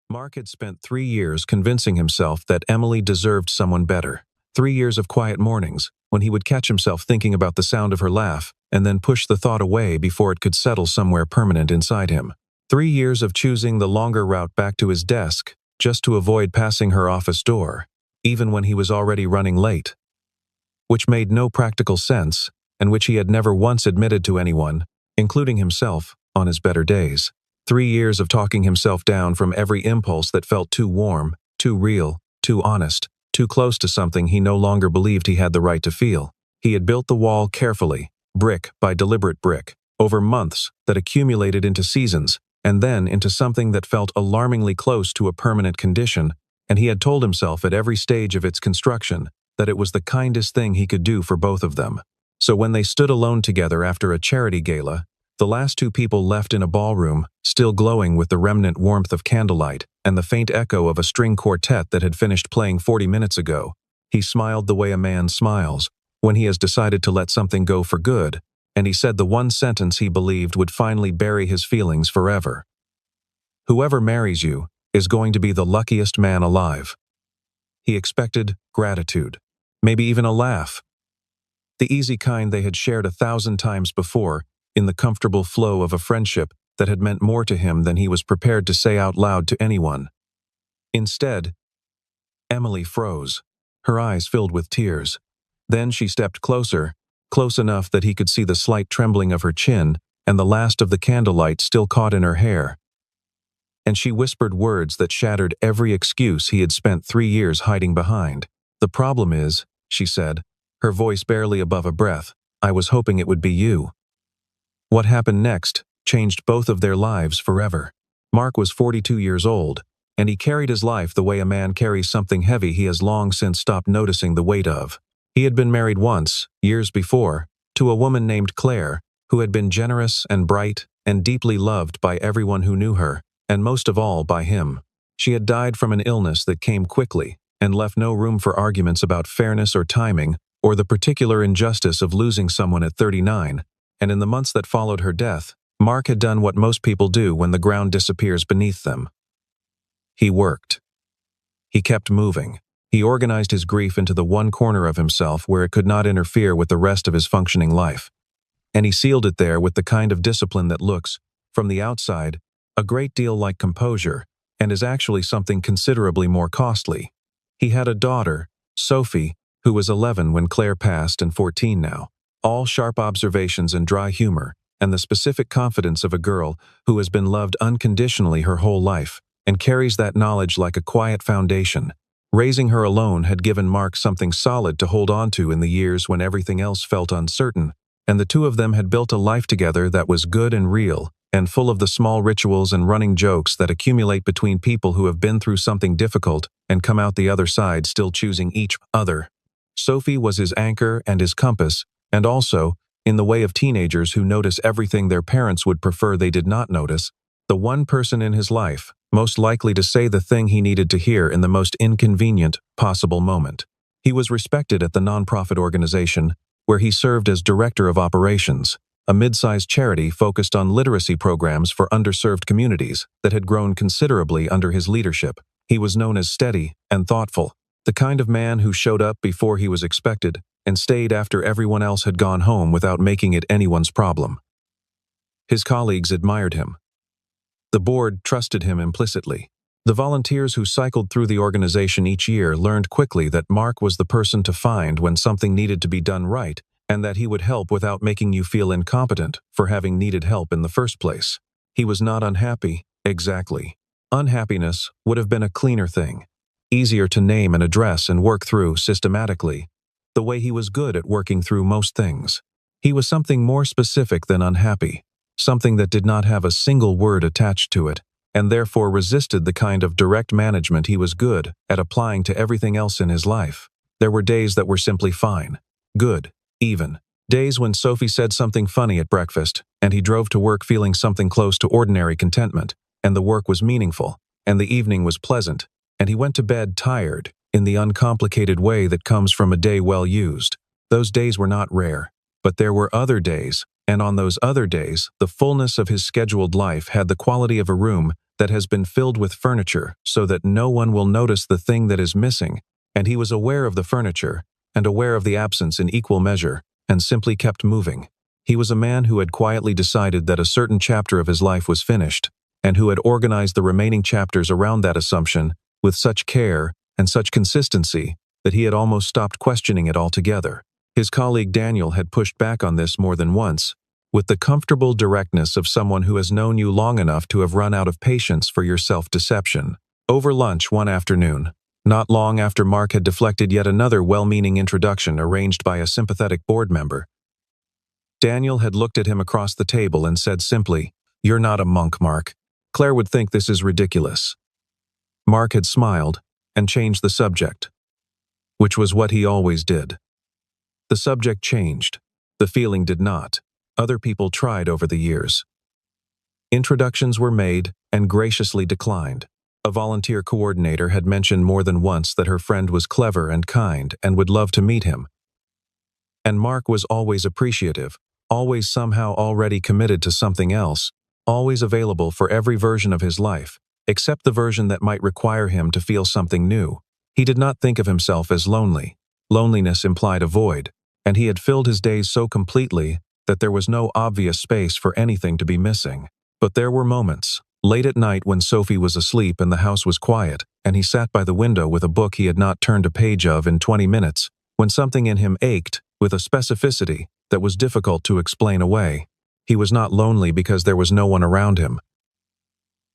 Mark had spent 3 years convincing himself that Emily deserved someone better. 3 years of quiet mornings, when he would catch himself thinking about the sound of her laugh, and then push the thought away before it could settle somewhere permanent inside him. 3 years of choosing the longer route back to his desk, just to avoid passing her office door, even when he was already running late. Which made no practical sense, and which he had never once admitted to anyone, including himself, on his better days. 3 years of talking himself down from every impulse that felt too warm, too real, too honest, too close to something he no longer believed he had the right to feel. He had built the wall carefully, brick by deliberate brick, over months that accumulated into seasons, and then into something that felt alarmingly close to a permanent condition, and he had told himself at every stage of its construction that it was the kindest thing he could do for both of them. So when they stood alone together after a charity gala, the last two people left in a ballroom, still glowing with the remnant warmth of candlelight and the faint echo of a string quartet that had finished playing 40 minutes ago, he smiled the way a man smiles when he has decided to let something go for good, and he said the one sentence he believed would finally bury his feelings forever. Whoever marries you is going to be the luckiest man alive. He expected gratitude, maybe even a laugh. The easy kind they had shared 1,000 times before, in the comfortable flow of a friendship that had meant more to him than he was prepared to say out loud to anyone. Instead, Emily froze, her eyes filled with tears. Then she stepped closer, close enough that he could see the slight trembling of her chin and the last of the candlelight still caught in her hair. And she whispered words that shattered every excuse he had spent 3 years hiding behind. "The problem is," she said, her voice barely above a breath, "I was hoping it would be you." What happened next changed both of their lives forever. Mark was 42 years old, and he carried his life the way a man carries something heavy he has long since stopped noticing the weight of. He had been married once, years before, to a woman named Claire, who had been generous and bright and deeply loved by everyone who knew her, and most of all by him. She had died from an illness that came quickly and left no room for arguments about fairness or timing or the particular injustice of losing someone at 39. And in the months that followed her death, Mark had done what most people do when the ground disappears beneath them. He worked. He kept moving. He organized his grief into the one corner of himself where it could not interfere with the rest of his functioning life. And he sealed it there with the kind of discipline that looks, from the outside, a great deal like composure, and is actually something considerably more costly. He had a daughter, Sophie, who was 11 when Claire passed and 14 now. All sharp observations and dry humor, and the specific confidence of a girl who has been loved unconditionally her whole life, and carries that knowledge like a quiet foundation. Raising her alone had given Mark something solid to hold on to in the years when everything else felt uncertain, and the two of them had built a life together that was good and real, and full of the small rituals and running jokes that accumulate between people who have been through something difficult and come out the other side still choosing each other. Sophie was his anchor and his compass, and also, in the way of teenagers who notice everything their parents would prefer they did not notice, the one person in his life most likely to say the thing he needed to hear in the most inconvenient possible moment. He was respected at the nonprofit organization, where he served as director of operations, a mid-sized charity focused on literacy programs for underserved communities that had grown considerably under his leadership. He was known as steady and thoughtful, the kind of man who showed up before he was expected and stayed after everyone else had gone home without making it anyone's problem. His colleagues admired him. The board trusted him implicitly. The volunteers who cycled through the organization each year learned quickly that Mark was the person to find when something needed to be done right, and that he would help without making you feel incompetent for having needed help in the first place. He was not unhappy, exactly. Unhappiness would have been a cleaner thing, easier to name and address and work through systematically, the way he was good at working through most things. He was something more specific than unhappy, something that did not have a single word attached to it, and therefore resisted the kind of direct management he was good at applying to everything else in his life. There were days that were simply fine, good, even. Days when Sophie said something funny at breakfast, and he drove to work feeling something close to ordinary contentment, and the work was meaningful, and the evening was pleasant, and he went to bed tired, in the uncomplicated way that comes from a day well used. Those days were not rare, but there were other days, And on those other days, the fullness of his scheduled life had the quality of a room that has been filled with furniture so that no one will notice the thing that is missing, and he was aware of the furniture and aware of the absence in equal measure, and simply kept moving. He was a man who had quietly decided that a certain chapter of his life was finished, and who had organized the remaining chapters around that assumption with such care and such consistency that he had almost stopped questioning it altogether. His colleague Daniel had pushed back on this more than once, with the comfortable directness of someone who has known you long enough to have run out of patience for your self-deception. Over lunch one afternoon, not long after Mark had deflected yet another well-meaning introduction arranged by a sympathetic board member, Daniel had looked at him across the table and said simply, "You're not a monk, Mark. Claire would think this is ridiculous." Mark had smiled and changed the subject, which was what he always did. The subject changed. The feeling did not. Other people tried over the years. Introductions were made and graciously declined. A volunteer coordinator had mentioned more than once that her friend was clever and kind and would love to meet him. And Mark was always appreciative, always somehow already committed to something else, always available for every version of his life, except the version that might require him to feel something new. He did not think of himself as lonely. Loneliness implied a void, and he had filled his days so completely that there was no obvious space for anything to be missing. But there were moments, late at night when Sophie was asleep and the house was quiet, and he sat by the window with a book he had not turned a page of in 20 minutes, when something in him ached with a specificity that was difficult to explain away. He was not lonely because there was no one around him.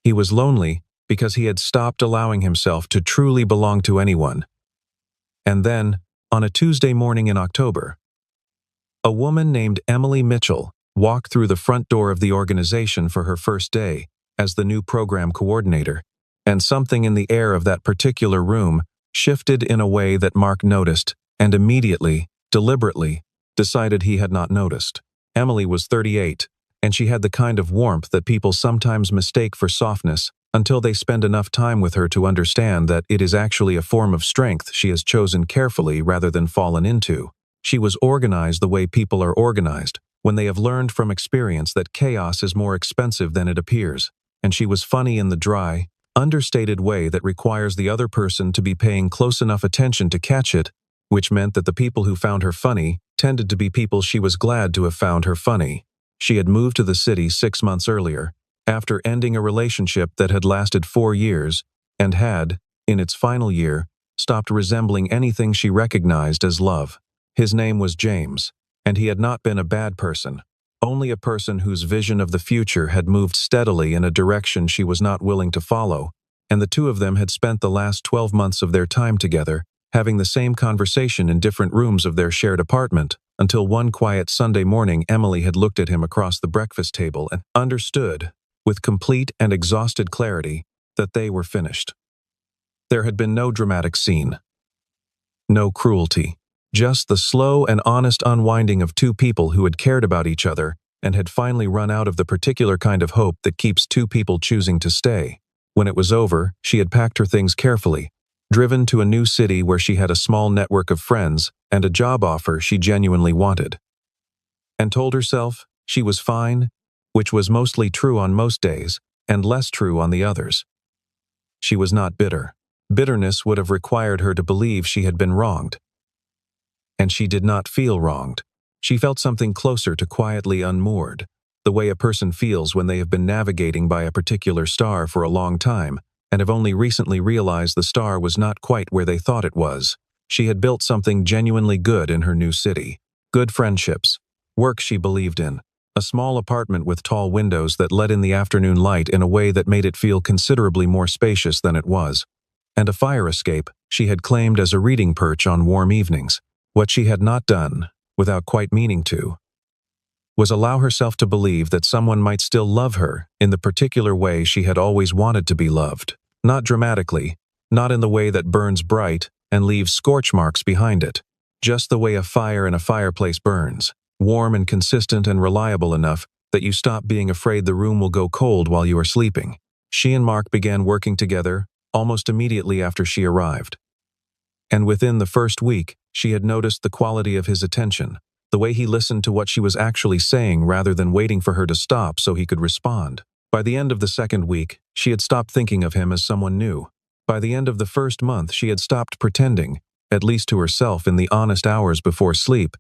He was lonely because he had stopped allowing himself to truly belong to anyone. And then, on a Tuesday morning in October, a woman named Emily Mitchell walked through the front door of the organization for her first day as the new program coordinator, and something in the air of that particular room shifted in a way that Mark noticed and immediately, deliberately, decided he had not noticed. Emily was 38, and she had the kind of warmth that people sometimes mistake for softness until they spend enough time with her to understand that it is actually a form of strength she has chosen carefully rather than fallen into. She was organized the way people are organized, when they have learned from experience that chaos is more expensive than it appears, and she was funny in the dry, understated way that requires the other person to be paying close enough attention to catch it, which meant that the people who found her funny tended to be people she was glad to have found her funny. She had moved to the city 6 months earlier, after ending a relationship that had lasted 4 years, and had, in its final year, stopped resembling anything she recognized as love. His name was James, and he had not been a bad person, only a person whose vision of the future had moved steadily in a direction she was not willing to follow, and the two of them had spent the last 12 months of their time together, having the same conversation in different rooms of their shared apartment, until one quiet Sunday morning Emily had looked at him across the breakfast table and understood, with complete and exhausted clarity, that they were finished. There had been no dramatic scene, no cruelty, just the slow and honest unwinding of two people who had cared about each other and had finally run out of the particular kind of hope that keeps two people choosing to stay. When it was over, she had packed her things carefully, driven to a new city where she had a small network of friends and a job offer she genuinely wanted, and told herself she was fine, which was mostly true on most days and less true on the others. She was not bitter. Bitterness would have required her to believe she had been wronged. And she did not feel wronged. She felt something closer to quietly unmoored, the way a person feels when they have been navigating by a particular star for a long time and have only recently realized the star was not quite where they thought it was. She had built something genuinely good in her new city. Good friendships, work she believed in, a small apartment with tall windows that let in the afternoon light in a way that made it feel considerably more spacious than it was, and a fire escape she had claimed as a reading perch on warm evenings. What she had not done, without quite meaning to, was allow herself to believe that someone might still love her in the particular way she had always wanted to be loved. Not dramatically, not in the way that burns bright and leaves scorch marks behind it, just the way a fire in a fireplace burns, warm and consistent and reliable enough that you stop being afraid the room will go cold while you are sleeping. She and Mark began working together almost immediately after she arrived. And within the first week, she had noticed the quality of his attention, The way he listened to what she was actually saying rather than waiting for her to stop so he could respond. By the end of the second week, she had stopped thinking of him as someone new. By the end of the first month, she had stopped pretending, at least to herself in the honest hours before sleep,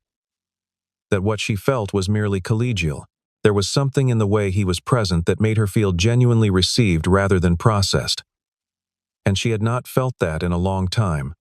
that what she felt was merely collegial. There was something in the way he was present that made her feel genuinely received rather than processed. And she had not felt that in a long time.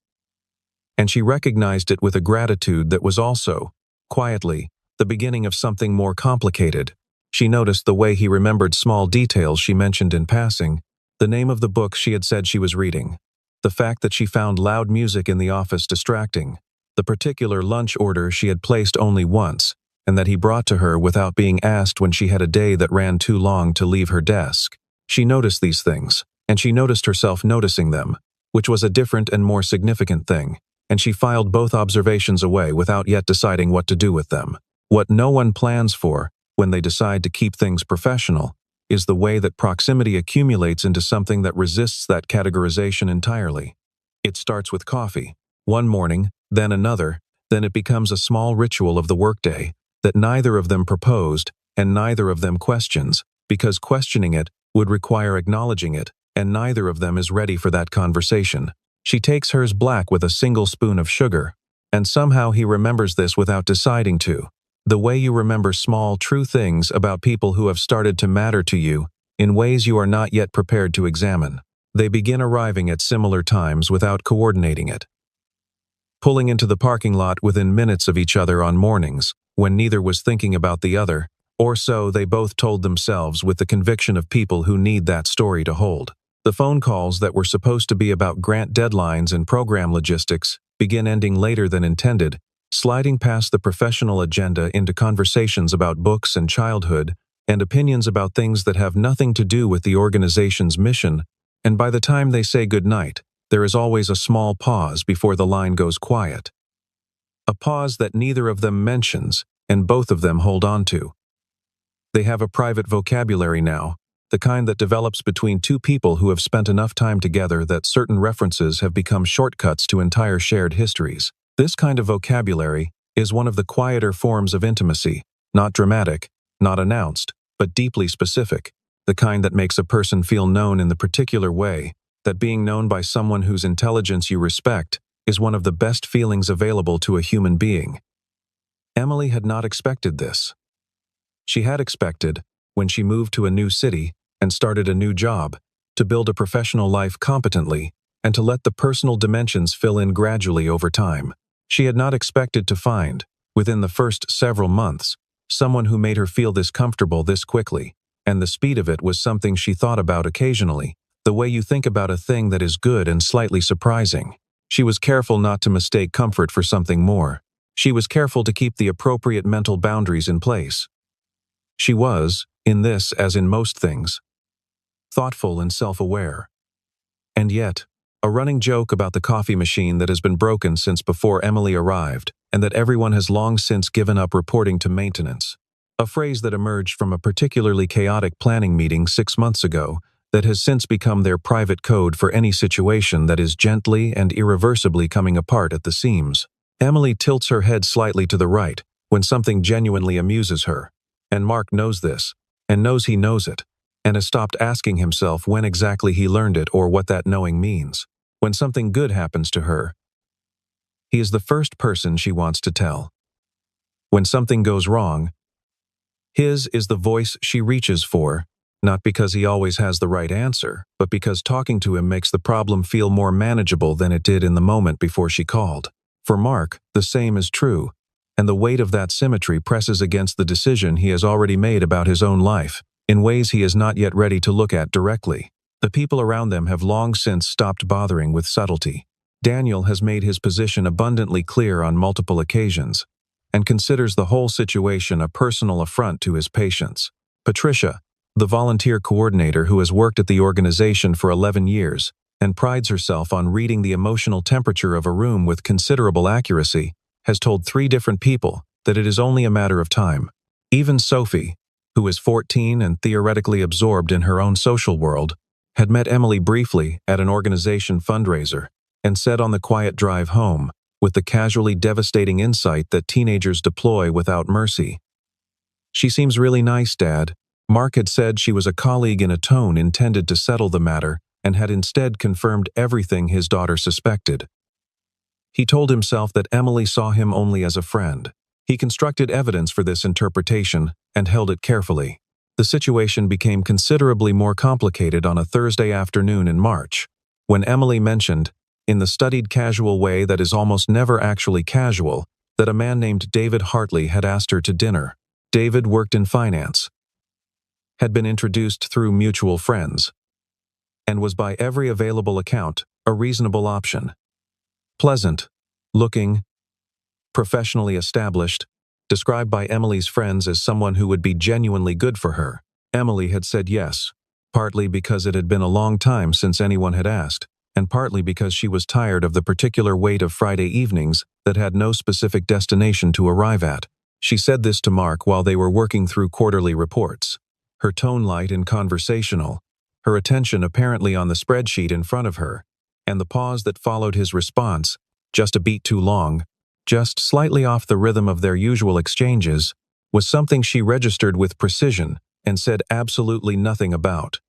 And she recognized it with a gratitude that was also, quietly, the beginning of something more complicated. She noticed the way he remembered small details she mentioned in passing, the name of the book she had said she was reading, the fact that she found loud music in the office distracting, the particular lunch order she had placed only once, and that he brought to her without being asked when she had a day that ran too long to leave her desk. She noticed these things, and she noticed herself noticing them, which was a different and more significant thing, and she filed both observations away without yet deciding what to do with them. What no one plans for, when they decide to keep things professional, is the way that proximity accumulates into something that resists that categorization entirely. It starts with coffee, one morning, then another, then it becomes a small ritual of the workday that neither of them proposed and neither of them questions, because questioning it would require acknowledging it, and neither of them is ready for that conversation. She takes hers black with a single spoon of sugar, and somehow he remembers this without deciding to. The way you remember small, true things about people who have started to matter to you in ways you are not yet prepared to examine. They begin arriving at similar times without coordinating it. Pulling into the parking lot within minutes of each other on mornings, when neither was thinking about the other, or so they both told themselves with the conviction of people who need that story to hold. The phone calls that were supposed to be about grant deadlines and program logistics begin ending later than intended, sliding past the professional agenda into conversations about books and childhood, and opinions about things that have nothing to do with the organization's mission, and by the time they say goodnight, there is always a small pause before the line goes quiet. A pause that neither of them mentions, and both of them hold on to. They have a private vocabulary now, the kind that develops between two people who have spent enough time together that certain references have become shortcuts to entire shared histories. This kind of vocabulary is one of the quieter forms of intimacy, not dramatic, not announced, but deeply specific, the kind that makes a person feel known in the particular way, that being known by someone whose intelligence you respect is one of the best feelings available to a human being. Emily had not expected this. She had expected, when she moved to a new city and started a new job, to build a professional life competently and to let the personal dimensions fill in gradually over time. She had not expected to find, within the first several months, someone who made her feel this comfortable this quickly, and the speed of it was something she thought about occasionally, the way you think about a thing that is good and slightly surprising. She was careful not to mistake comfort for something more. She was careful to keep the appropriate mental boundaries in place. She was, in this as in most things, thoughtful and self-aware. And yet, a running joke about the coffee machine that has been broken since before Emily arrived, and that everyone has long since given up reporting to maintenance. A phrase that emerged from a particularly chaotic planning meeting 6 months ago that has since become their private code for any situation that is gently and irreversibly coming apart at the seams. Emily tilts her head slightly to the right when something genuinely amuses her, and Mark knows this, and knows he knows it, and has stopped asking himself when exactly he learned it or what that knowing means. When something good happens to her, he is the first person she wants to tell. When something goes wrong, his is the voice she reaches for, not because he always has the right answer, but because talking to him makes the problem feel more manageable than it did in the moment before she called. For Mark, the same is true, and the weight of that symmetry presses against the decision he has already made about his own life, in ways he is not yet ready to look at directly. The people around them have long since stopped bothering with subtlety. Daniel has made his position abundantly clear on multiple occasions, and considers the whole situation a personal affront to his patients. Patricia, the volunteer coordinator who has worked at the organization for 11 years and prides herself on reading the emotional temperature of a room with considerable accuracy, has told 3 different people that it is only a matter of time. Even Sophie, who is 14 and theoretically absorbed in her own social world, had met Emily briefly at an organization fundraiser and said on the quiet drive home with the casually devastating insight that teenagers deploy without mercy. "She seems really nice, Dad." Mark had said she was a colleague in a tone intended to settle the matter, and had instead confirmed everything his daughter suspected. He told himself that Emily saw him only as a friend. He constructed evidence for this interpretation and held it carefully. The situation became considerably more complicated on a Thursday afternoon in March, when Emily mentioned, in the studied casual way that is almost never actually casual, that a man named David Hartley had asked her to dinner. David worked in finance, had been introduced through mutual friends, and was by every available account a reasonable option. Pleasant, looking, professionally established, described by Emily's friends as someone who would be genuinely good for her. Emily had said yes, partly because it had been a long time since anyone had asked, and partly because she was tired of the particular weight of Friday evenings that had no specific destination to arrive at. She said this to Mark while they were working through quarterly reports, her tone light and conversational, her attention apparently on the spreadsheet in front of her, and the pause that followed his response, just a beat too long, just slightly off the rhythm of their usual exchanges, was something she registered with precision and said absolutely nothing about.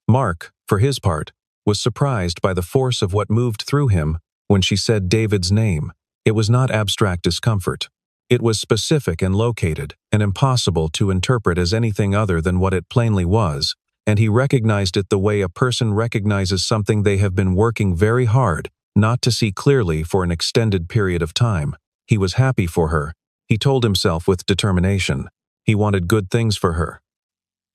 Mark, for his part, was surprised by the force of what moved through him when she said David's name. It was not abstract discomfort. It was specific and located, and impossible to interpret as anything other than what it plainly was, and he recognized it the way a person recognizes something they have been working very hard not to see clearly for an extended period of time. He was happy for her, he told himself with determination. He wanted good things for her.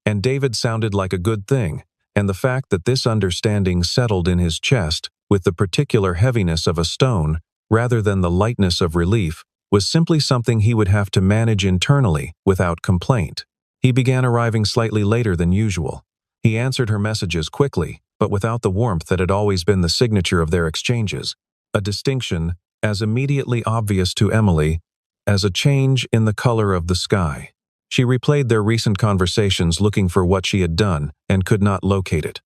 And David sounded like a good thing, and the fact that this understanding settled in his chest with the particular heaviness of a stone, rather than the lightness of relief, was simply something he would have to manage internally without complaint. He began arriving slightly later than usual. He answered her messages quickly, but without the warmth that had always been the signature of their exchanges, a distinction as immediately obvious to Emily as a change in the color of the sky. She replayed their recent conversations looking for what she had done and could not locate it.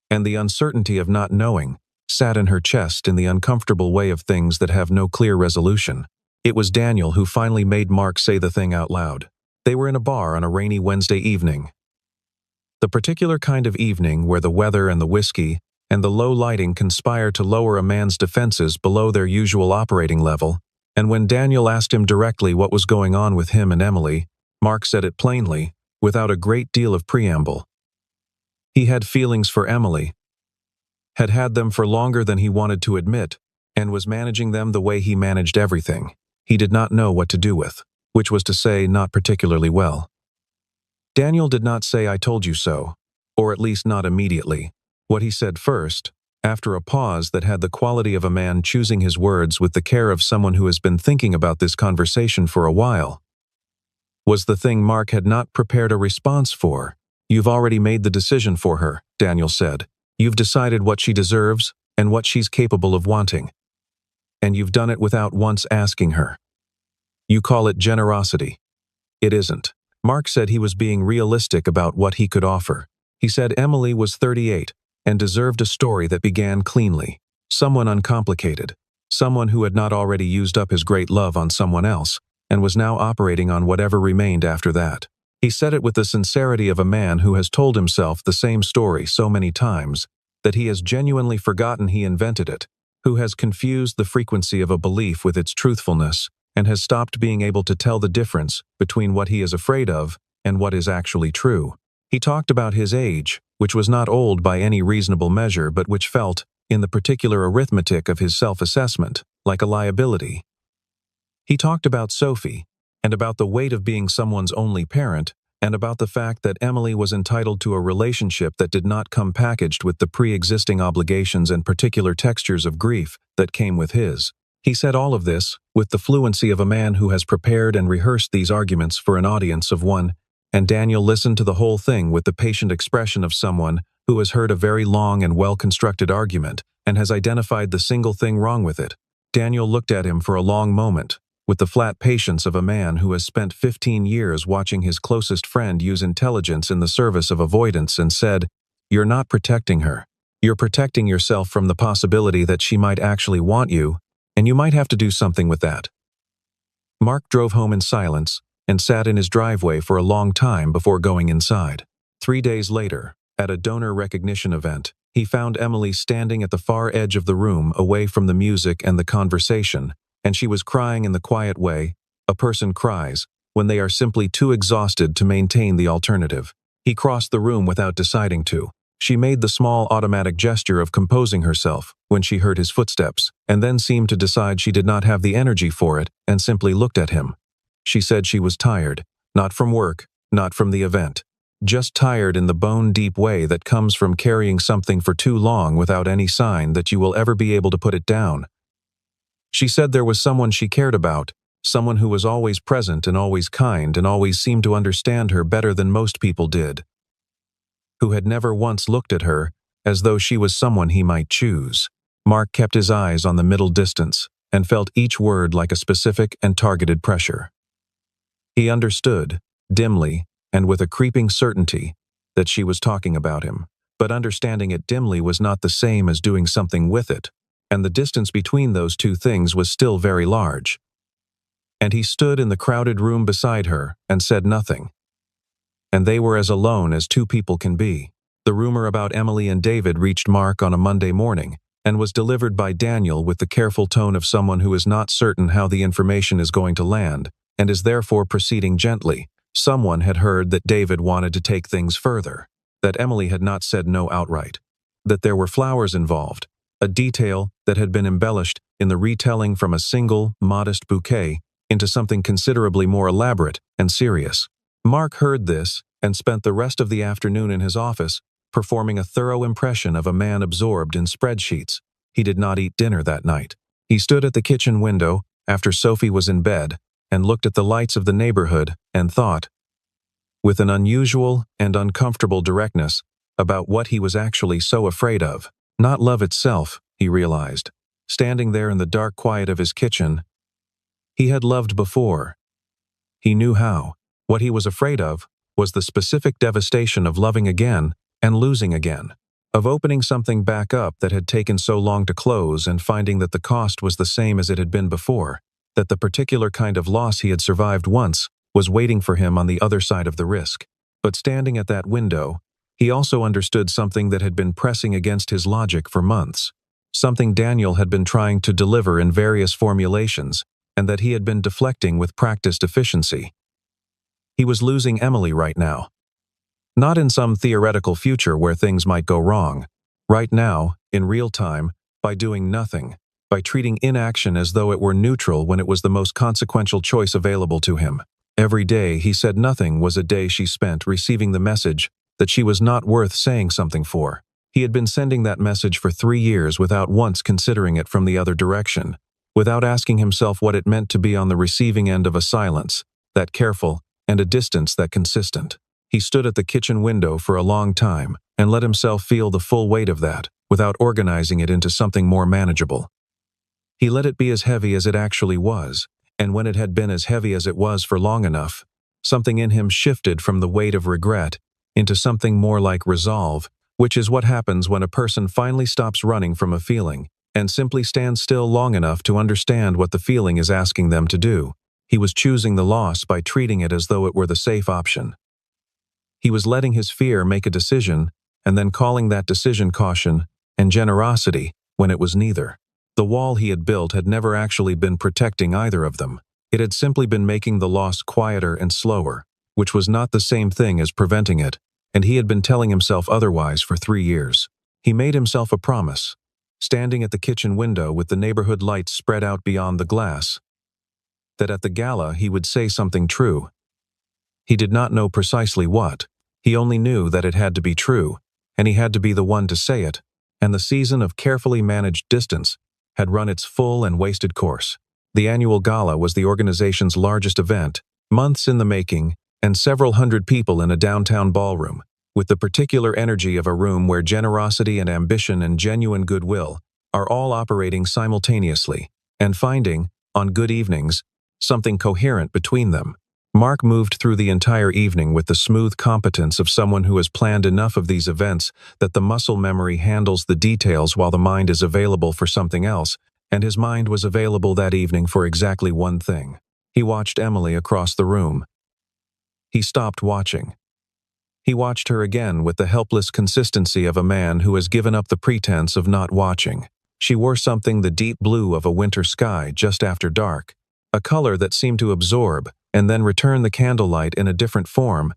And the uncertainty of not knowing sat in her chest in the uncomfortable way of things that have no clear resolution. It was Daniel who finally made Mark say the thing out loud. They were in a bar on a rainy Wednesday evening. The particular kind of evening where the weather and the whiskey and the low lighting conspire to lower a man's defenses below their usual operating level, and when Daniel asked him directly what was going on with him and Emily, Mark said it plainly, without a great deal of preamble. He had feelings for Emily, had had them for longer than he wanted to admit, and was managing them the way he managed everything he did not know what to do with, which was to say, not particularly well. Daniel did not say "I told you so," or at least not immediately. What he said first, after a pause that had the quality of a man choosing his words with the care of someone who has been thinking about this conversation for a while, was the thing Mark had not prepared a response for. "You've already made the decision for her," Daniel said. "You've decided what she deserves and what she's capable of wanting. And you've done it without once asking her. You call it generosity. It isn't." Mark said he was being realistic about what he could offer. He said Emily was 38 and deserved a story that began cleanly. Someone uncomplicated. Someone who had not already used up his great love on someone else and was now operating on whatever remained after that. He said it with the sincerity of a man who has told himself the same story so many times that he has genuinely forgotten he invented it, who has confused the frequency of a belief with its truthfulness, and has stopped being able to tell the difference between what he is afraid of and what is actually true. He talked about his age, which was not old by any reasonable measure but which felt, in the particular arithmetic of his self-assessment, like a liability. He talked about Sophie, and about the weight of being someone's only parent, and about the fact that Emily was entitled to a relationship that did not come packaged with the pre-existing obligations and particular textures of grief that came with his. He said all of this with the fluency of a man who has prepared and rehearsed these arguments for an audience of one, and Daniel listened to the whole thing with the patient expression of someone who has heard a very long and well-constructed argument and has identified the single thing wrong with it. Daniel looked at him for a long moment, with the flat patience of a man who has spent 15 years watching his closest friend use intelligence in the service of avoidance, and said, "You're not protecting her. You're protecting yourself from the possibility that she might actually want you, and you might have to do something with that." Mark drove home in silence and sat in his driveway for a long time before going inside. 3 days later, at a donor recognition event, he found Emily standing at the far edge of the room away from the music and the conversation, and she was crying in the quiet way a person cries when they are simply too exhausted to maintain the alternative. He crossed the room without deciding to. She made the small automatic gesture of composing herself when she heard his footsteps, and then seemed to decide she did not have the energy for it and simply looked at him. She said she was tired, not from work, not from the event. Just tired in the bone-deep way that comes from carrying something for too long without any sign that you will ever be able to put it down. She said there was someone she cared about, someone who was always present and always kind and always seemed to understand her better than most people did, who had never once looked at her as though she was someone he might choose. Mark kept his eyes on the middle distance and felt each word like a specific and targeted pressure. He understood, dimly and with a creeping certainty, that she was talking about him, but understanding it dimly was not the same as doing something with it, and the distance between those two things was still very large. And he stood in the crowded room beside her and said nothing. And they were as alone as two people can be. The rumor about Emily and David reached Mark on a Monday morning and was delivered by Daniel with the careful tone of someone who is not certain how the information is going to land and is therefore proceeding gently. Someone had heard that David wanted to take things further, that Emily had not said no outright, that there were flowers involved, a detail that had been embellished in the retelling from a single, modest bouquet into something considerably more elaborate and serious. Mark heard this and spent the rest of the afternoon in his office, performing a thorough impression of a man absorbed in spreadsheets. He did not eat dinner that night. He stood at the kitchen window after Sophie was in bed and looked at the lights of the neighborhood and thought, with an unusual and uncomfortable directness, about what he was actually so afraid of. Not love itself, he realized. Standing there in the dark quiet of his kitchen, he had loved before. He knew how. What he was afraid of was the specific devastation of loving again and losing again, of opening something back up that had taken so long to close and finding that the cost was the same as it had been before, that the particular kind of loss he had survived once was waiting for him on the other side of the risk. But standing at that window, he also understood something that had been pressing against his logic for months, something Daniel had been trying to deliver in various formulations, and that he had been deflecting with practiced efficiency. He was losing Emily right now. Not in some theoretical future where things might go wrong. Right now, in real time, by doing nothing, by treating inaction as though it were neutral when it was the most consequential choice available to him. Every day he said nothing was a day she spent receiving the message that she was not worth saying something for. He had been sending that message for 3 years without once considering it from the other direction, without asking himself what it meant to be on the receiving end of a silence, that careful, and a distance that consistent. He stood at the kitchen window for a long time and let himself feel the full weight of that, without organizing it into something more manageable. He let it be as heavy as it actually was, and when it had been as heavy as it was for long enough, something in him shifted from the weight of regret into something more like resolve, which is what happens when a person finally stops running from a feeling and simply stands still long enough to understand what the feeling is asking them to do. He was choosing the loss by treating it as though it were the safe option. He was letting his fear make a decision and then calling that decision caution and generosity when it was neither. The wall he had built had never actually been protecting either of them. It had simply been making the loss quieter and slower, which was not the same thing as preventing it, and he had been telling himself otherwise for 3 years. He made himself a promise, standing at the kitchen window with the neighborhood lights spread out beyond the glass, that at the gala he would say something true. He did not know precisely what. He only knew that it had to be true, and he had to be the one to say it, and the season of carefully managed distance had run its full and wasted course. The annual gala was the organization's largest event, months in the making, and several hundred people in a downtown ballroom, with the particular energy of a room where generosity and ambition and genuine goodwill are all operating simultaneously, and finding, on good evenings, something coherent between them. Mark moved through the entire evening with the smooth competence of someone who has planned enough of these events that the muscle memory handles the details while the mind is available for something else, and his mind was available that evening for exactly one thing. He watched Emily across the room. He stopped watching. He watched her again with the helpless consistency of a man who has given up the pretense of not watching. She wore something the deep blue of a winter sky just after dark, a color that seemed to absorb and then return the candlelight in a different form,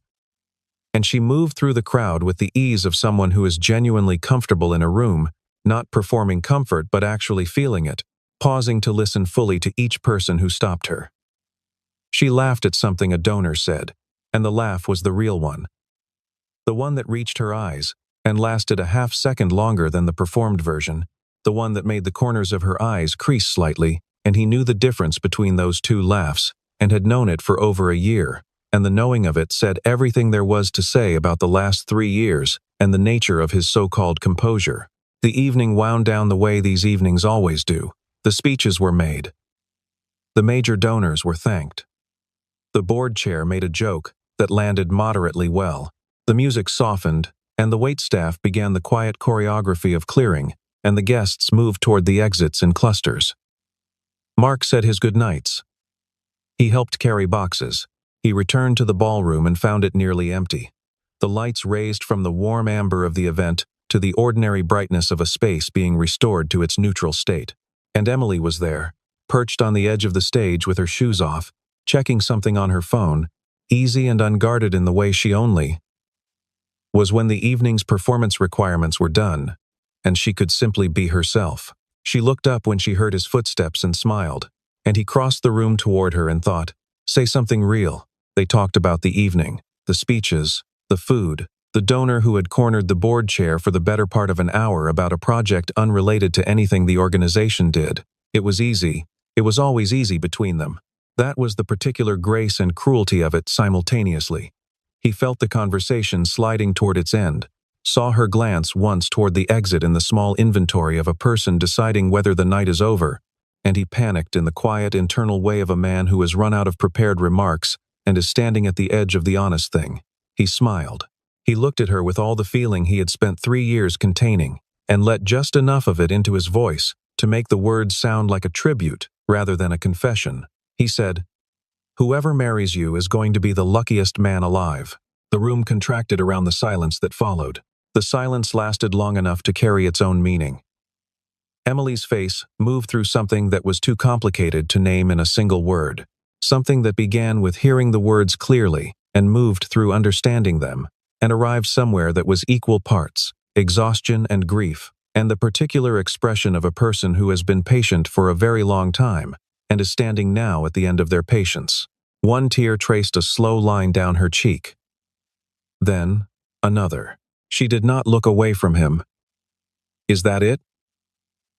and she moved through the crowd with the ease of someone who is genuinely comfortable in a room, not performing comfort but actually feeling it, pausing to listen fully to each person who stopped her. She laughed at something a donor said, and the laugh was the real one. The one that reached her eyes, and lasted a half-second longer than the performed version, the one that made the corners of her eyes crease slightly, and he knew the difference between those two laughs, and had known it for over a year, and the knowing of it said everything there was to say about the last 3 years and the nature of his so-called composure. The evening wound down the way these evenings always do. The speeches were made. The major donors were thanked. The board chair made a joke that landed moderately well. The music softened, and the waitstaff began the quiet choreography of clearing, and the guests moved toward the exits in clusters. Mark said his goodnights. He helped carry boxes. He returned to the ballroom and found it nearly empty. The lights raised from the warm amber of the event to the ordinary brightness of a space being restored to its neutral state. And Emily was there, perched on the edge of the stage with her shoes off, checking something on her phone, easy and unguarded in the way she only was when the evening's performance requirements were done, and she could simply be herself. She looked up when she heard his footsteps and smiled, and he crossed the room toward her and thought, say something real. They talked about the evening, the speeches, the food, the donor who had cornered the board chair for the better part of an hour about a project unrelated to anything the organization did. It was easy. It was always easy between them. That was the particular grace and cruelty of it simultaneously. He felt the conversation sliding toward its end, saw her glance once toward the exit in the small inventory of a person deciding whether the night is over, and he panicked in the quiet internal way of a man who has run out of prepared remarks and is standing at the edge of the honest thing. He smiled. He looked at her with all the feeling he had spent 3 years containing, and let just enough of it into his voice to make the words sound like a tribute rather than a confession. He said, "Whoever marries you is going to be the luckiest man alive." The room contracted around the silence that followed. The silence lasted long enough to carry its own meaning. Emily's face moved through something that was too complicated to name in a single word, something that began with hearing the words clearly and moved through understanding them, and arrived somewhere that was equal parts exhaustion and grief, and the particular expression of a person who has been patient for a very long time and is standing now at the end of their patience. One tear traced a slow line down her cheek. Then, another. She did not look away from him. "Is that it?"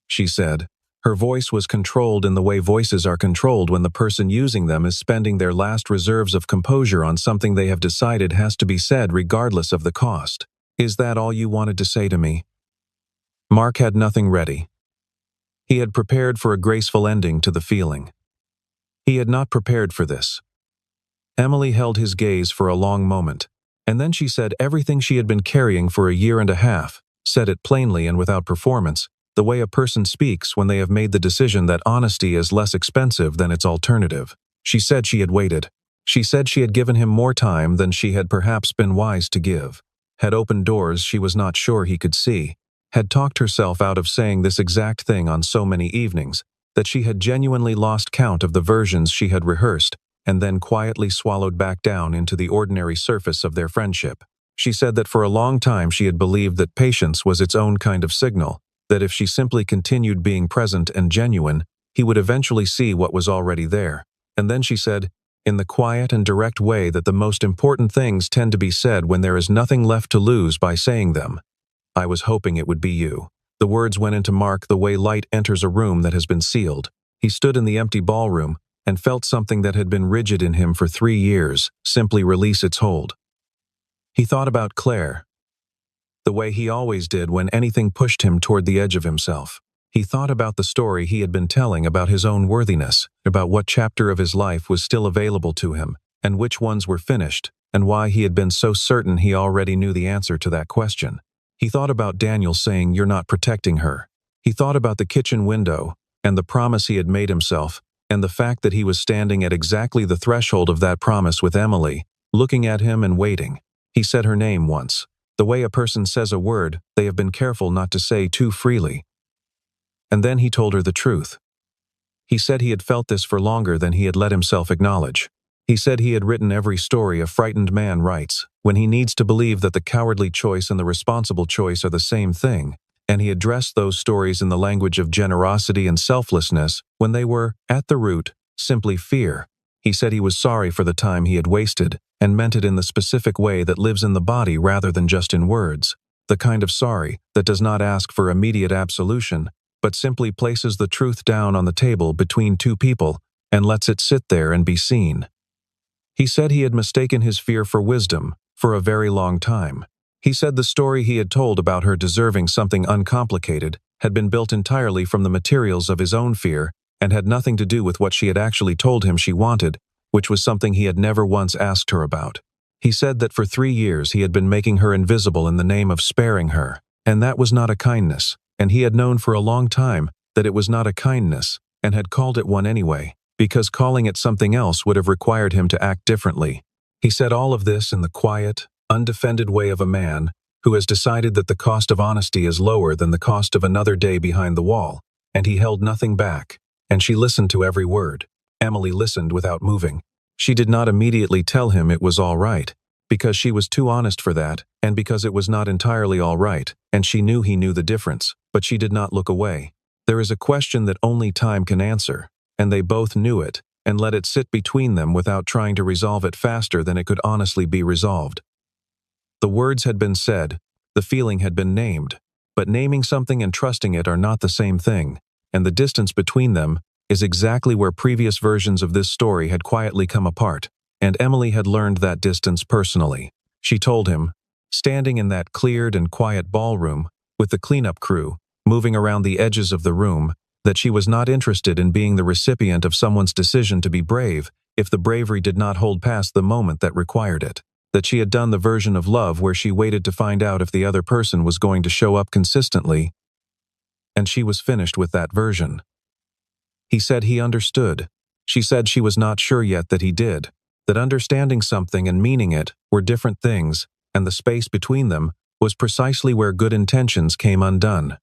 she said. Her voice was controlled in the way voices are controlled when the person using them is spending their last reserves of composure on something they have decided has to be said regardless of the cost. "Is that all you wanted to say to me?" Mark had nothing ready. He had prepared for a graceful ending to the feeling. He had not prepared for this. Emily held his gaze for a long moment, and then she said everything she had been carrying for a year and a half, said it plainly and without performance, the way a person speaks when they have made the decision that honesty is less expensive than its alternative. She said she had waited. She said she had given him more time than she had perhaps been wise to give, had opened doors she was not sure he could see, had talked herself out of saying this exact thing on so many evenings, that she had genuinely lost count of the versions she had rehearsed, and then quietly swallowed back down into the ordinary surface of their friendship. She said that for a long time she had believed that patience was its own kind of signal, that if she simply continued being present and genuine, he would eventually see what was already there. And then she said, in the quiet and direct way that the most important things tend to be said when there is nothing left to lose by saying them, "I was hoping it would be you." The words went into Mark the way light enters a room that has been sealed. He stood in the empty ballroom and felt something that had been rigid in him for 3 years simply release its hold. He thought about Claire, the way he always did when anything pushed him toward the edge of himself. He thought about the story he had been telling about his own worthiness, about what chapter of his life was still available to him, and which ones were finished, and why he had been so certain he already knew the answer to that question. He thought about Daniel saying, "You're not protecting her." He thought about the kitchen window, and the promise he had made himself, and the fact that he was standing at exactly the threshold of that promise with Emily, looking at him and waiting. He said her name once, the way a person says a word they have been careful not to say too freely. And then he told her the truth. He said he had felt this for longer than he had let himself acknowledge. He said he had written every story a frightened man writes, when he needs to believe that the cowardly choice and the responsible choice are the same thing, and he addressed those stories in the language of generosity and selflessness when they were, at the root, simply fear. He said he was sorry for the time he had wasted, and meant it in the specific way that lives in the body rather than just in words, the kind of sorry that does not ask for immediate absolution, but simply places the truth down on the table between two people and lets it sit there and be seen. He said he had mistaken his fear for wisdom for a very long time. He said the story he had told about her deserving something uncomplicated had been built entirely from the materials of his own fear and had nothing to do with what she had actually told him she wanted, which was something he had never once asked her about. He said that for 3 years he had been making her invisible in the name of sparing her, and that was not a kindness, and he had known for a long time that it was not a kindness, and had called it one anyway, because calling it something else would have required him to act differently. He said all of this in the quiet, undefended way of a man who has decided that the cost of honesty is lower than the cost of another day behind the wall, and he held nothing back, and she listened to every word. Emily listened without moving. She did not immediately tell him it was all right, because she was too honest for that, and because it was not entirely all right, and she knew he knew the difference, but she did not look away. There is a question that only time can answer, and they both knew it, and let it sit between them without trying to resolve it faster than it could honestly be resolved. The words had been said, the feeling had been named, but naming something and trusting it are not the same thing, and the distance between them is exactly where previous versions of this story had quietly come apart, and Emily had learned that distance personally. She told him, standing in that cleared and quiet ballroom, with the cleanup crew, moving around the edges of the room, that she was not interested in being the recipient of someone's decision to be brave if the bravery did not hold past the moment that required it, that she had done the version of love where she waited to find out if the other person was going to show up consistently, and she was finished with that version. He said he understood. She said she was not sure yet that he did, that understanding something and meaning it were different things, and the space between them was precisely where good intentions came undone.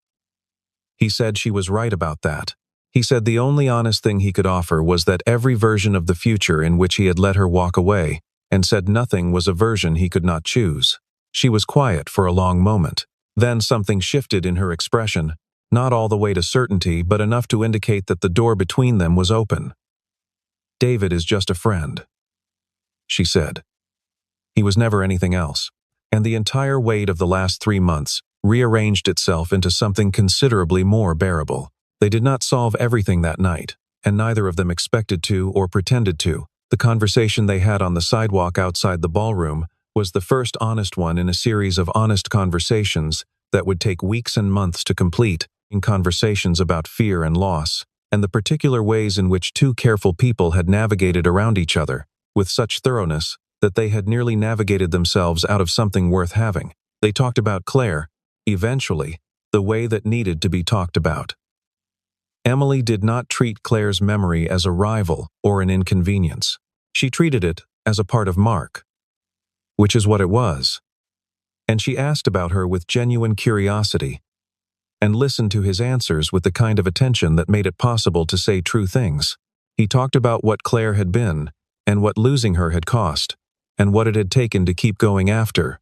He said she was right about that. He said the only honest thing he could offer was that every version of the future in which he had let her walk away, and said nothing was a version he could not choose. She was quiet for a long moment. Then something shifted in her expression, not all the way to certainty, but enough to indicate that the door between them was open. "David is just a friend," she said. He was never anything else, and the entire weight of the last 3 months rearranged itself into something considerably more bearable. They did not solve everything that night, and neither of them expected to or pretended to. The conversation they had on the sidewalk outside the ballroom was the first honest one in a series of honest conversations that would take weeks and months to complete, in conversations about fear and loss, and the particular ways in which two careful people had navigated around each other, with such thoroughness that they had nearly navigated themselves out of something worth having. They talked about Claire, eventually, the way that needed to be talked about. Emily did not treat Claire's memory as a rival or an inconvenience. She treated it as a part of Mark, which is what it was. And she asked about her with genuine curiosity, and listened to his answers with the kind of attention that made it possible to say true things. He talked about what Claire had been, and what losing her had cost, and what it had taken to keep going after,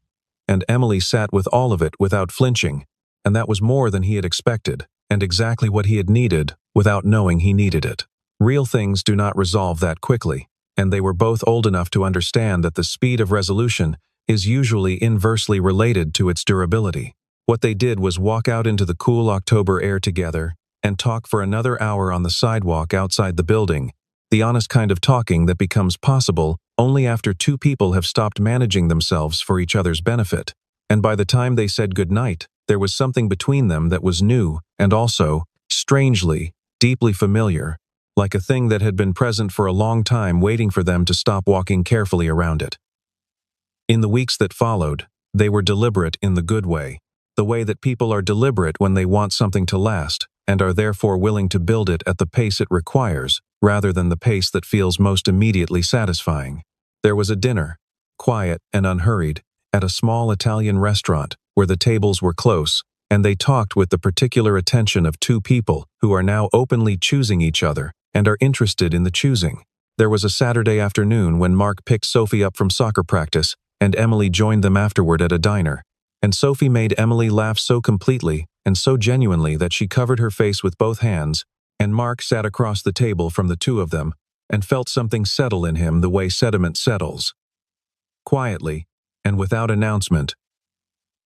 and Emily sat with all of it without flinching, and that was more than he had expected, and exactly what he had needed without knowing he needed it. Real things do not resolve that quickly, and they were both old enough to understand that the speed of resolution is usually inversely related to its durability. What they did was walk out into the cool October air together and talk for another hour on the sidewalk outside the building, the honest kind of talking that becomes possible only after two people have stopped managing themselves for each other's benefit. And by the time they said goodnight, there was something between them that was new and also, strangely, deeply familiar, like a thing that had been present for a long time waiting for them to stop walking carefully around it. In the weeks that followed, they were deliberate in the good way, the way that people are deliberate when they want something to last, and are therefore willing to build it at the pace it requires, rather than the pace that feels most immediately satisfying. There was a dinner, quiet and unhurried, at a small Italian restaurant where the tables were close, and they talked with the particular attention of two people who are now openly choosing each other and are interested in the choosing. There was a Saturday afternoon when Mark picked Sophie up from soccer practice, and Emily joined them afterward at a diner. And Sophie made Emily laugh so completely and so genuinely that she covered her face with both hands, and Mark sat across the table from the two of them and felt something settle in him the way sediment settles. Quietly, and without announcement,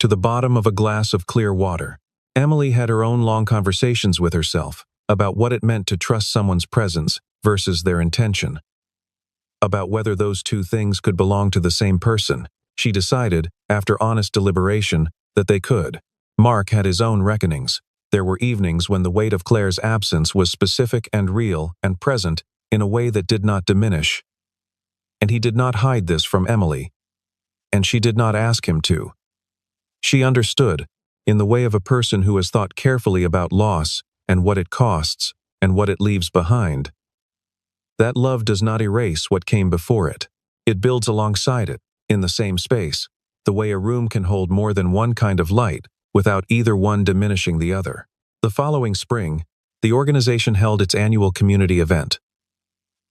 to the bottom of a glass of clear water, Emily had her own long conversations with herself about what it meant to trust someone's presence versus their intention. About whether those two things could belong to the same person. She decided, after honest deliberation, that they could. Mark had his own reckonings. There were evenings when the weight of Claire's absence was specific and real and present in a way that did not diminish. And he did not hide this from Emily. And she did not ask him to. She understood, in the way of a person who has thought carefully about loss and what it costs and what it leaves behind. That love does not erase what came before it. It builds alongside it, in the same space, the way a room can hold more than one kind of light without either one diminishing the other. The following spring, the organization held its annual community event.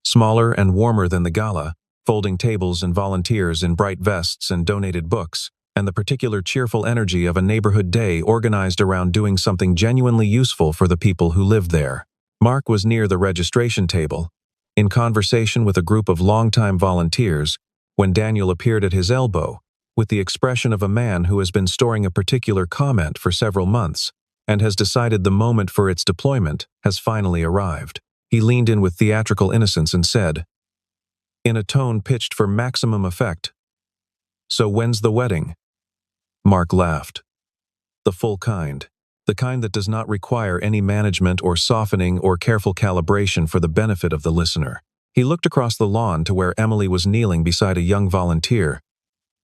Smaller and warmer than the gala, folding tables and volunteers in bright vests and donated books, and the particular cheerful energy of a neighborhood day organized around doing something genuinely useful for the people who lived there. Mark was near the registration table, in conversation with a group of longtime volunteers, when Daniel appeared at his elbow, with the expression of a man who has been storing a particular comment for several months, and has decided the moment for its deployment has finally arrived. He leaned in with theatrical innocence and said, in a tone pitched for maximum effect, "So when's the wedding?" Mark laughed. The full kind. The kind that does not require any management or softening or careful calibration for the benefit of the listener. He looked across the lawn to where Emily was kneeling beside a young volunteer,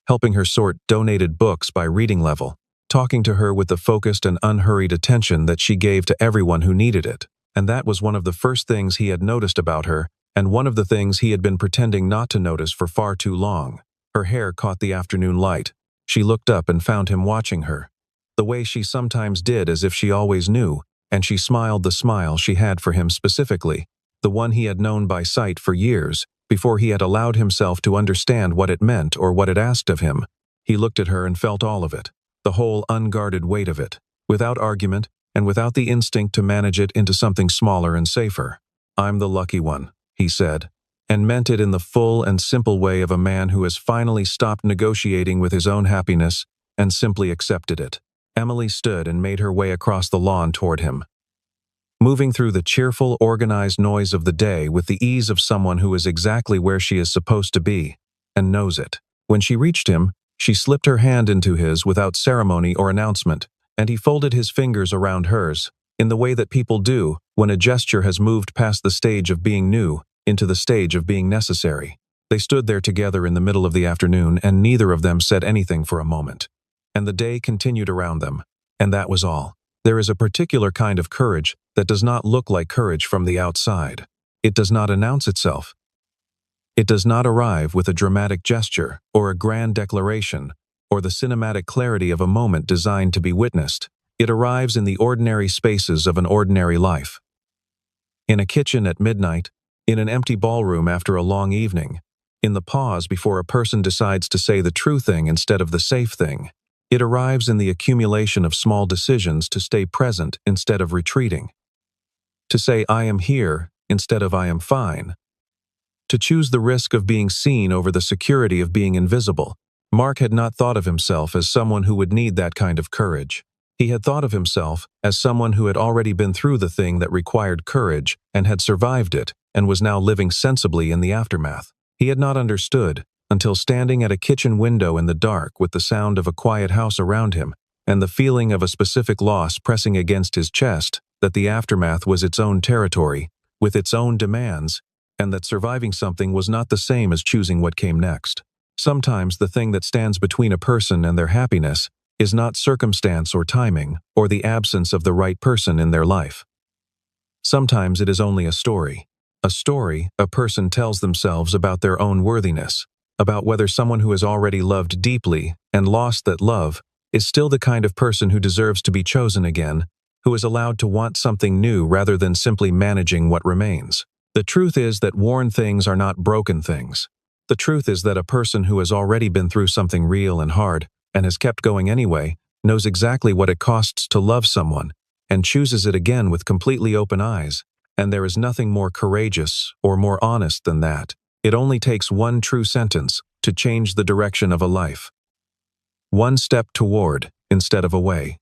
helping her sort donated books by reading level, talking to her with the focused and unhurried attention that she gave to everyone who needed it. And that was one of the first things he had noticed about her, and one of the things he had been pretending not to notice for far too long. Her hair caught the afternoon light. She looked up and found him watching her, the way she sometimes did as if she always knew, and she smiled the smile she had for him specifically, the one he had known by sight for years, before he had allowed himself to understand what it meant or what it asked of him. He looked at her and felt all of it, the whole unguarded weight of it, without argument and without the instinct to manage it into something smaller and safer. "I'm the lucky one," he said, and meant it in the full and simple way of a man who has finally stopped negotiating with his own happiness and simply accepted it. Emily stood and made her way across the lawn toward him, moving through the cheerful, organized noise of the day with the ease of someone who is exactly where she is supposed to be, and knows it. When she reached him, she slipped her hand into his without ceremony or announcement, and he folded his fingers around hers, in the way that people do when a gesture has moved past the stage of being new into the stage of being necessary. They stood there together in the middle of the afternoon, and neither of them said anything for a moment. And the day continued around them, and that was all. There is a particular kind of courage that does not look like courage from the outside. It does not announce itself. It does not arrive with a dramatic gesture or a grand declaration or the cinematic clarity of a moment designed to be witnessed. It arrives in the ordinary spaces of an ordinary life. In a kitchen at midnight, in an empty ballroom after a long evening, in the pause before a person decides to say the true thing instead of the safe thing. It arrives in the accumulation of small decisions to stay present instead of retreating. To say "I am here" instead of "I am fine." To choose the risk of being seen over the security of being invisible. Mark had not thought of himself as someone who would need that kind of courage. He had thought of himself as someone who had already been through the thing that required courage and had survived it and was now living sensibly in the aftermath. He had not understood, until standing at a kitchen window in the dark with the sound of a quiet house around him and the feeling of a specific loss pressing against his chest, that the aftermath was its own territory, with its own demands, and that surviving something was not the same as choosing what came next. Sometimes the thing that stands between a person and their happiness is not circumstance or timing or the absence of the right person in their life. Sometimes it is only a story. A story a person tells themselves about their own worthiness, about whether someone who has already loved deeply and lost that love is still the kind of person who deserves to be chosen again, who is allowed to want something new rather than simply managing what remains. The truth is that worn things are not broken things. The truth is that a person who has already been through something real and hard and has kept going anyway knows exactly what it costs to love someone and chooses it again with completely open eyes, and there is nothing more courageous or more honest than that. It only takes one true sentence to change the direction of a life. One step toward instead of away.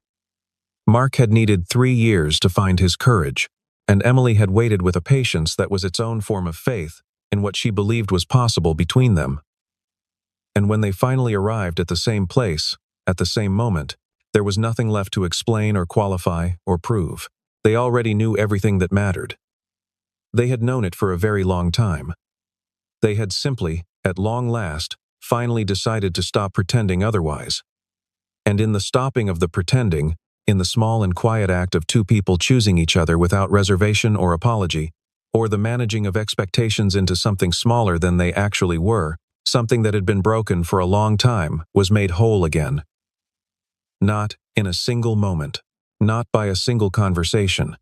Mark had needed 3 years to find his courage, and Emily had waited with a patience that was its own form of faith in what she believed was possible between them. And when they finally arrived at the same place, at the same moment, there was nothing left to explain or qualify or prove. They already knew everything that mattered. They had known it for a very long time. They had simply, at long last, finally decided to stop pretending otherwise. And in the stopping of the pretending, in the small and quiet act of two people choosing each other without reservation or apology, or the managing of expectations into something smaller than they actually were, something that had been broken for a long time was made whole again. Not in a single moment, not by a single conversation,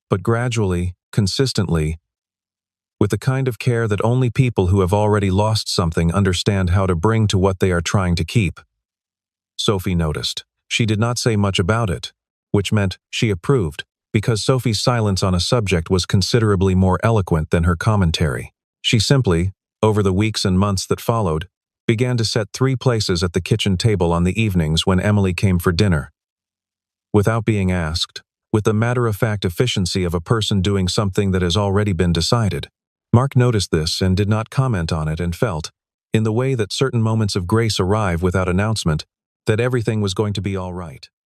but gradually, consistently, with the kind of care that only people who have already lost something understand how to bring to what they are trying to keep. Sophie noticed. She did not say much about it, which meant she approved, because Sophie's silence on a subject was considerably more eloquent than her commentary. She simply, over the weeks and months that followed, began to set 3 places at the kitchen table on the evenings when Emily came for dinner. Without being asked, with the matter-of-fact efficiency of a person doing something that has already been decided. Mark noticed this and did not comment on it and felt, in the way that certain moments of grace arrive without announcement, that everything was going to be all right.